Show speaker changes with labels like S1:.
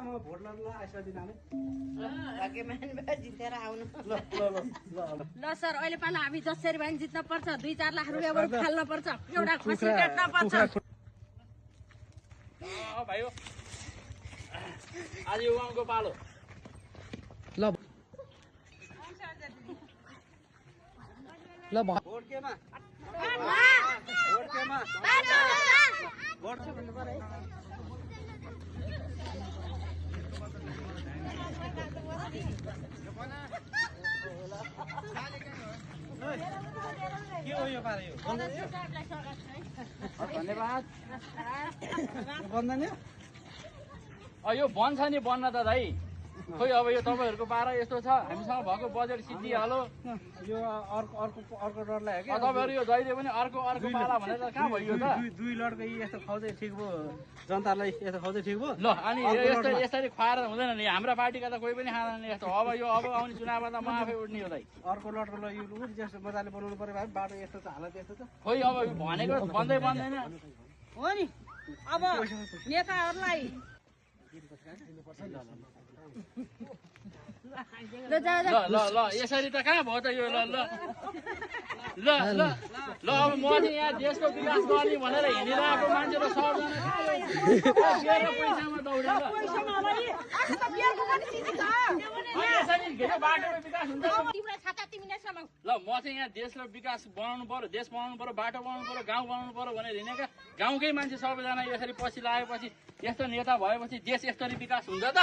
S1: म भोट लड्ला यसमा दिनाले
S2: जितेर आउनु
S1: ल ल ल ल
S3: ल सर अहिले पाला हामी जसरी भए पनि जित्न पर्छ 2-4 लाख रुपियाँ बरु फाल्न पर्छ एउटा खसी काट्न पर्छ
S4: भाइयो आज उहाँको पालो
S1: ल ल भोट केमा भोट केमा भोट छ भन्नु पर्यो के हो यो पारे यो
S4: धन्यवाद
S1: बन्दैन
S4: यो बन्छ नि बन्न त दाइ खोइ अब यो तपाईँहरूको पारा यस्तो छ हामीसँग भएको बजेट सिद्धिहाल्यो
S1: यो अर्को डर लाग्यो क्या
S4: तपाईँहरू यो जहिले पनि अर्को पाला भनेर कहाँ भयो त
S1: दुई लडको यस्तो खुवाउँदै ठिक भयो जनतालाई यस्तो खुवाउँदै ठिक भयो
S4: ल अनि यसरी खुवाएर हुँदैन नि हाम्रा पार्टीका त कोही पनि खाँदैन यस्तो अब आउने चुनावमा त म आफै उठ्ने हो दाइ
S1: अर्को लडको ल यो जस्तो मजाले बनाउनु पर्यो भाइ बाटो यस्तो छ हालत यस्तो छ
S4: खोइ अब भनेको बन्दै बन्दैन
S3: हो नि अब नेताहरूलाई
S4: ल यसरी त कहाँ भयो त यो ल अब म चाहिँ यहाँ देशको विकास गर्ने भनेर हिँडिरहेको मान्छे त सबजना पैसामा दौडेर बाटोको विकास हुन्छ ल म चाहिँ यहाँ देशको विकास बनाउनु पर्यो देश बनाउनु पर्यो बाटो बनाउनु पर्यो गाउँ बनाउनु पर्यो भनेर हिँडेका गाउँकै मान्छे सबैजना यसरी पछि लागेपछि यस्तो नेता भएपछि देश यसरी विकास हुन्छ त